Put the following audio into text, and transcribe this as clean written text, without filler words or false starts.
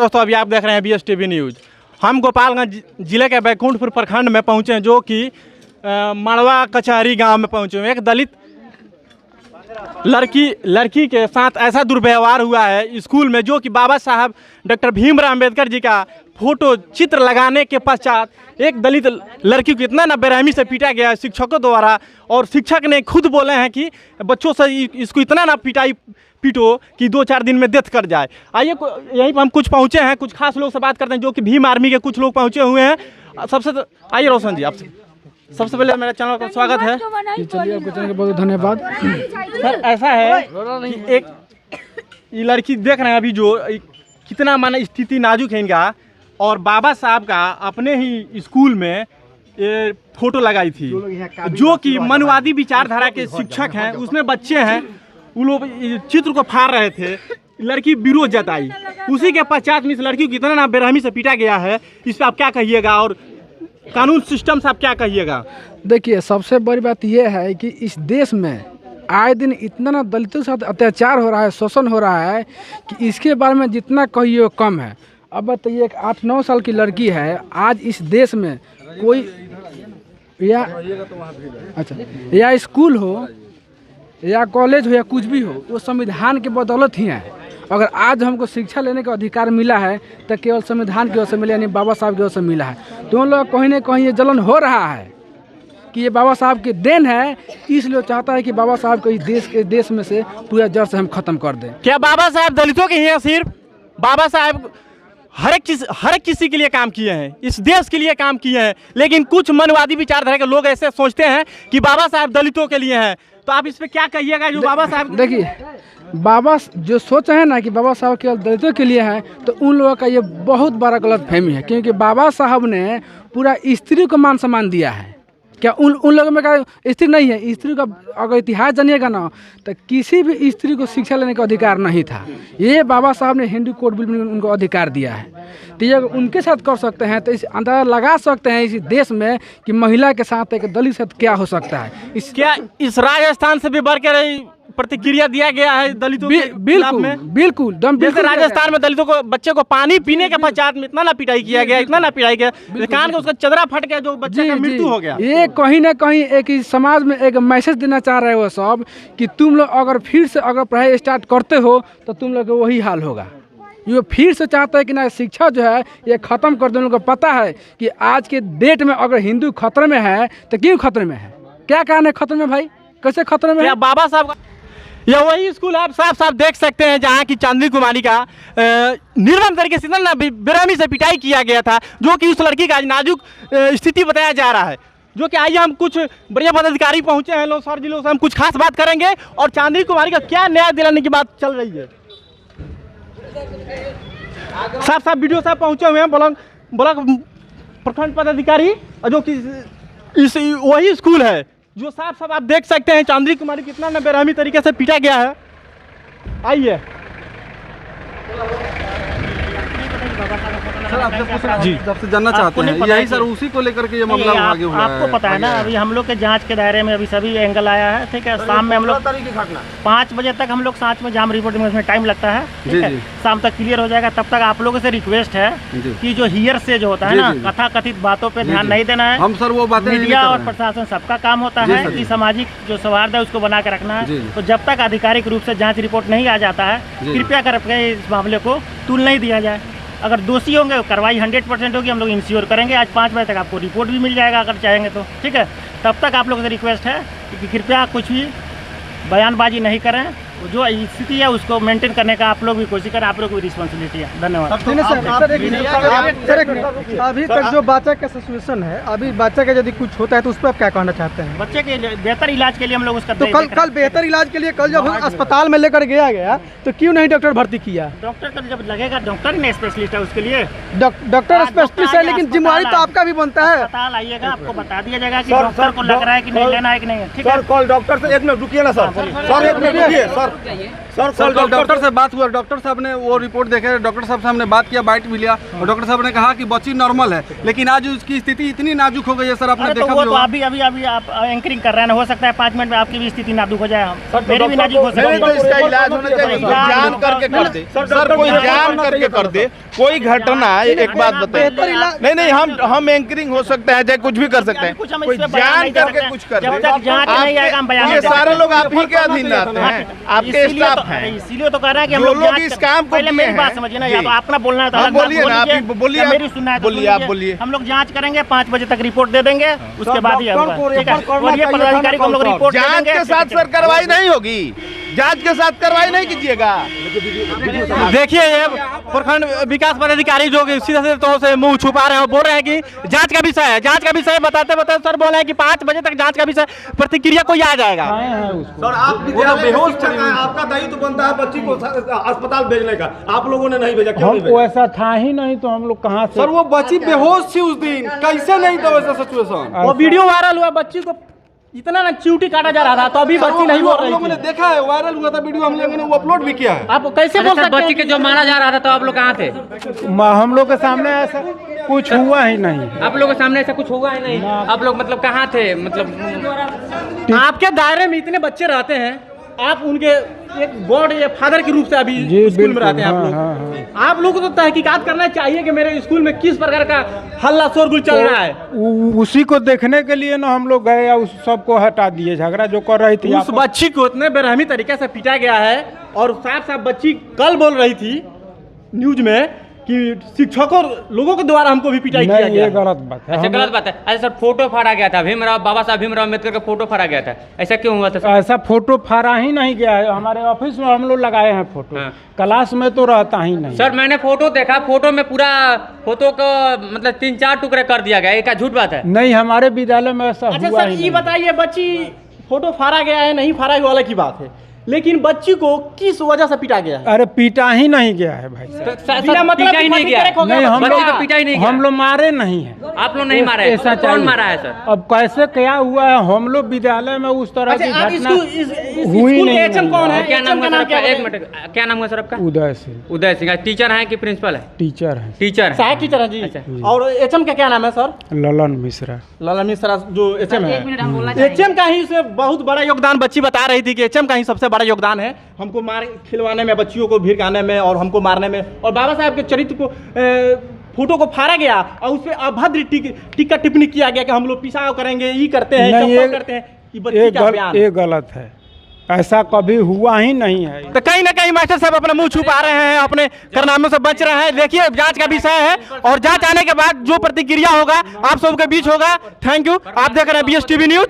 दोस्तों अभी आप देख रहे हैं BSTV न्यूज़। हम गोपालगंज जिले के बैकुंठपुर प्रखंड में पहुंचे हैं, जो कि मड़वा कचहरी गांव में पहुंचे हैं। एक दलित लड़की के साथ ऐसा दुर्व्यवहार हुआ है स्कूल में, जो कि बाबा साहब डॉक्टर भीमराव अंबेडकर जी का फोटो चित्र लगाने के पश्चात एक दलित लड़की को इतना ना बेरहमी से पीटा गया शिक्षकों द्वारा, और शिक्षक ने खुद बोले हैं कि बच्चों से इसको इतना ना पीटो कि 2-4 दिन में डेथ कर जाए। आइए यहीं पर हम कुछ पहुँचे हैं, कुछ खास लोग से बात करते हैं, जो कि भीम आर्मी के कुछ लोग पहुँचे हुए हैं। सबसे आइए रोशन जी, आपसे सबसे पहले मेरे चैनल का स्वागत है। चलिए, आपके चैनल का बहुत धन्यवाद। सर ऐसा है कि एक ये लड़की देख रहे हैं अभी जो कितना माना स्थिति नाजुक है इनका, और बाबा साहब का अपने ही स्कूल में ये फोटो लगाई थी, जो कि मनवादी विचारधारा के शिक्षक हैं, उसमें बच्चे हैं, वो लोग चित्र को फाड़ रहे थे। लड़की विरोध जताई, उसी के पश्चात में इस लड़की को कितना ना बेरहमी से पीटा गया है। इस पर आप क्या कहिएगा, और कानून सिस्टम से आप क्या कहिएगा? देखिए, सबसे बड़ी बात यह है कि इस देश में आए दिन इतना ना दलितों के साथ अत्याचार हो रहा है, शोषण हो रहा है कि इसके बारे में जितना कहिए कम है। अब बताइए, एक 8-9 साल की लड़की है, आज इस देश में कोई या स्कूल हो या कॉलेज हो या कुछ भी हो, वो संविधान के बदौलत ही है। अगर आज हमको शिक्षा लेने का अधिकार मिला है तो केवल संविधान की ओर से मिला, यानी बाबा साहब की ओर से मिला है। तो उन लोग कहीं ना कहीं ये जलन हो रहा है कि ये बाबा साहब की देन है, इसलिए चाहता है कि बाबा साहब को इस देश में से पूरा जड़ से हम खत्म कर दें। क्या बाबा साहब दलितों के ही हैं? सिर्फ बाबा साहब हर एक किसी के लिए काम किए हैं, इस देश के लिए काम किए हैं, लेकिन कुछ मनवादी विचारधारा के लोग ऐसे सोचते हैं कि बाबा साहब दलितों के लिए हैं। तो आप इस पे क्या कहिएगा? जो बाबा साहब, देखिए, बाबा जो सोच है ना कि बाबा साहब केवल दलितों के लिए है, तो उन लोगों का ये बहुत बड़ा गलतफहमी है, क्योंकि बाबा साहब ने पूरा स्त्री को मान सम्मान दिया है। क्या उन लोगों में का स्त्री नहीं है? स्त्री का अगर इतिहास जानिएगा ना, तो किसी भी स्त्री को शिक्षा लेने का अधिकार नहीं था। ये बाबा साहब ने हिंदू कोड बिल में उनको अधिकार दिया है। तो ये उनके साथ कर सकते हैं, तो इस अंदाजा लगा सकते हैं इस देश में कि महिला के साथ एक दलित साथ क्या हो सकता है। क्या इस राजस्थान से भी बढ़ कर प्रतिक्रिया दिया गया है दलितों के खिलाफ में? बिल्कुल जैसे राजस्थान में दलितों को, बच्चे को पानी पीने के पश्चात में इतना ना पिटाई किया गया, इतना ना पिटाई किया, कान का उसका चदरा फट गया, जो बच्चे का मृत्यु हो गया। ये कहीं ना कहीं एक समाज में एक मैसेज देना चाह रहे हो सब कि तुम लोग अगर फिर से अगर पढ़ाई स्टार्ट करते हो तो तुम लोग वही हाल होगा। ये फिर से चाहता है कि ना शिक्षा जो है ये ख़त्म कर दो। उनको पता है कि आज के डेट में अगर हिंदू खतरे में है तो क्यों खतरे में है, क्या कारण है खतरे में भाई, कैसे खतरे में है? बाबा साहब का यह वही स्कूल आप साफ देख सकते हैं, जहाँ की चांदनी कुमारी का निर्मम तरीके से ना बेरहमी से पिटाई किया गया था, जो कि उस लड़की का नाजुक स्थिति बताया जा रहा है। जो कि आइए हम कुछ बढ़िया पदाधिकारी पहुँचे हैं लोग, सर जी लोग से हम कुछ खास बात करेंगे, और चांदनी कुमारी का क्या न्याय दिलाने की बात चल रही है। साफ वीडियो साहब पहुँचे हुए हैं, ब्लॉक प्रखंड पदाधिकारी, जो कि इस वही स्कूल है जो साफ आप देख सकते हैं चांदनी कुमारी कितना ना बेरहमी तरीके से पीटा गया है। आइए सर, आपसे जानना चाहते हैं यही सर, उसी को लेकर के ये मामला आगे हुआ है। आपको पता है ना, अभी हम लोग के जांच के दायरे में अभी सभी एंगल आया है। ठीक है, शाम में हम लोग 5 बजे तक हम लोग साथ में जाम रिपोर्टिंग में टाइम लगता है। ठीक है, शाम तक क्लियर हो जाएगा। तब तक आप लोगों से रिक्वेस्ट है कि जो हियर से जो होता है ना, कथा कथित बातों पे ध्यान नहीं देना है। हम सर वो बातें, मीडिया और प्रशासन सबका काम होता है कि सामाजिक जो सौहार्द है उसको बना के रखना है। तो जब तक आधिकारिक रूप से जाँच रिपोर्ट नहीं आ जाता है, कृपया करके इस मामले को तुल नहीं दिया जाए। अगर दोषी होंगे कार्रवाई 100% होगी, हम लोग इंश्योर करेंगे। आज 5 बजे तक आपको रिपोर्ट भी मिल जाएगा अगर चाहेंगे तो। ठीक है, तब तक आप लोगों से रिक्वेस्ट है कि कृपया कुछ भी बयानबाजी नहीं करें। जो स्थिति है उसको मेंटेन करने का आप लोग भी कोशिश करें, आप लोग की रिस्पॉन्सिबिलिटी है। धन्यवाद। अभी तक जो बच्चा का सिचुएशन है, अभी बच्चा का यदि कुछ होता है तो उस पर आप क्या कहना चाहते हैं? बच्चे के बेहतर इलाज के लिए हम लोग उसका तो कल बेहतर इलाज के लिए कल जब अस्पताल में लेकर गया तो क्यों नहीं डॉक्टर भर्ती किया? डॉक्टर का जब लगेगा, डॉक्टर ने स्पेशलिस्ट है उसके लिए। डॉक्टर स्पेशलिस्ट है, लेकिन जिम्मेवारी तो आपका भी बनता है। अस्पताल आइएगा, आपको बता दिया जाएगा कि डॉक्टर को लग रहा है कि नहीं लेना है कि नहीं। ठीक है, कॉल डॉक्टर से 1 मिनट रुकिए ना सर, 1 मिनट रुकिए सर। सर कल डॉक्टर से बात हुआ, डॉक्टर साहब ने वो रिपोर्ट देखे, डॉक्टर साहब से हमने बात किया, बाइट भी लिया और डॉक्टर साहब ने कहा कि बच्ची नॉर्मल है, लेकिन आज उसकी स्थिति इतनी नाजुक हो गई है सर, आपने अरे तो देखा वो भी तो होगा। अभी आप एंकरिंग कर रहे हैं, हो सकता है 5 मिनट में आपकी भी स्थिति नाजुक हो जाए, मेरी भी नाजुक हो सकती नहीं तो है। इसका इलाज होना चाहिए, कोई जान करके कर दे सर, कोई जान करके कर दे, कोई घटना एक बात बताइए, नहीं हम एंकरिंग हो सकता है, चाहे कुछ भी कर सकते हैं, कुछ हम कोई इस पे बयान जान नहीं कर करके सकते। कुछ कर जब दे। तक जांच नहीं आएगा हम बयान ये नहीं कर सारे सकते। लोग आप ही के अधीन रहते हैं, आपके स्टाफ हैं, इसीलिए तो कह रहे हैं कि हम जो लोग लोग जांच इस कर- काम को पहले किए मेरी बात हैं। समझिए ना, जी। या तो अपना बोलना है तो हाँ, अलग बात बोलिए ना, बोलिए, आप बोलिए, या आप मेरी सुनना है तो बोलिए, आप सुनिए। बोलिए। हम लोग जांच करेंगे, 5 बजे तक रिपोर्ट दे देंगे, उसके बाद ही डॉक्टर होगा। को ठीक है, रेफर करना बोलिए चाहिए पदाधिकारी को हम लोग था ना, रिपोर्ट दे जांच देंगे। के साथ सर कार्रवाई नहीं होगी, जांच के साथ कार्रवाई नहीं कीजिएगा। देखिए ये प्रखंड विकास पदाधिकारी जो कि सीधे तौर से मुंह छुपा रहे हैं, बोल रहे हैं कि जांच का विषय है, जांच का विषय बताते बताते सर बोल रहे हैं कि 5 बजे तक जांच का विषय प्रतिक्रिया कोई आ जाएगा। सर आप बेहोश चल रहा है, आपका दायित्व बनता है बच्ची को अस्पताल भेजने का, आप लोगों ने नहीं भेजा, क्यों नहीं भेजा? ऐसा था ही नहीं तो हम लोग कहाँ सर वो बच्ची बेहोश थी उस दिन, कैसे नहीं था वैसा सिचुएशन? वो वीडियो वायरल हुआ, बच्ची को इतना ना चिवटी काटा जा रहा था, तो अभी बच्ची नहीं बोल हम लोगों ने रही थी। देखा है, वायरल हुआ था वीडियो, हम लोगों ने वो अपलोड भी किया है। आप कैसे बोल सकते बच्ची के जो मारा जा रहा था तो आप लोग कहाँ थे? हम लोग के सामने ऐसा कुछ हुआ ही नहीं। आप लोगों के सामने ऐसा कुछ हुआ ही नहीं, आप लोग मतलब कहाँ थे? मतलब आपके दायरे में इतने बच्चे रहते हैं, आप उनके एक गॉड या फादर के रूप से अभी स्कूल में रहते हैं आप लोग। आप लोगों को तो तहकीकात करना चाहिए कि मेरे स्कूल में किस प्रकार का हल्ला शोरगुल चल रहा है। उसी को देखने के लिए ना हम लोग गए या उस सबको हटा दिए, झगड़ा जो कर रही थी। उस बच्ची को इतने बेरहमी तरीके से पीटा गया है, और साफ साफ बच्ची कल बोल रही थी न्यूज में कि शिक्षकों लोगों के द्वारा हमको भी पिटाई किया गया। ये गलत बात है। अच्छा गलत बात है। अच्छा सर, फोटो फाड़ा गया था, भीमराव बाबा साहब भीमराव अम्बेडकर का फोटो फाड़ा गया था, ऐसा क्यों हुआ था सर? ऐसा फोटो फाड़ा ही नहीं गया है, हमारे ऑफिस में हम लोग लगाए हैं फोटो। हाँ। क्लास में तो रहता ही नहीं। सर मैंने फोटो देखा, फोटो में पूरा फोटो को मतलब 3-4 टुकड़े कर दिया गया, एक झूठ बात है। नहीं, हमारे विद्यालय में ऐसा अच्छा हुआ सर, ही ये नहीं। बताइए बच्ची फोटो फाड़ा गया है नहीं फाड़ा, वो अलग की बात है, लेकिन बच्ची को किस वजह से पीटा गया है? अरे पीटा ही नहीं गया है भाई साहब। तो सर, बिना मतलब पीटा ही नहीं गया है। नहीं, हम बच्ची लोग को पीटा ही नहीं गया। हम लोग मारे नहीं है। आप लोग नहीं मारा है, ऐसा कौन चाहिए। मारा है सर? अब कैसे क्या हुआ है, हम लोग विद्यालय में उस तरह की अच्छा, आप घटना स्कूल हुई के नहीं। एचएम कौन है? क्या नाम HM है का सर क्या आपका? है? एक मिनट, क्या नाम है सर आपका? उदय सिंह उदय सिंह। टीचर है कि प्रिंसिपल है? टीचर है। टीचर है। सहायक टीचर है जी। अच्छा। और एचएम का क्या नाम है सर? ललन मिश्रा। लाला मिश्रा जो एचएम है, एचएम का ही उसमें बहुत बड़ा योगदान, बच्ची बता रही थी कि एचएम का ही सबसे बड़ा योगदान है हमको मार खिलवाने में, बच्चियों को भिड़काने में और हमको मारने में। और बाबा साहब के चरित्र को फोटो को फाड़ा गया और उस पर अभद्र टीका टिप्पणी किया गया कि हम लोग पिसाव करेंगे, ये करते हैं, नहीं, चप्पल करते हैं। ये बच्ची का बयान है। ये गलत है, ऐसा कभी हुआ ही नहीं है। तो कहीं ना कहीं मास्टर साहब अपना मुंह छुपा रहे हैं, अपने कारनामों से बच रहे हैं। देखिए जांच का विषय है, और जांच आने के बाद जो प्रतिक्रिया होगा आप सबके बीच होगा। Thank you. आप देख रहे हैं BSTV न्यूज।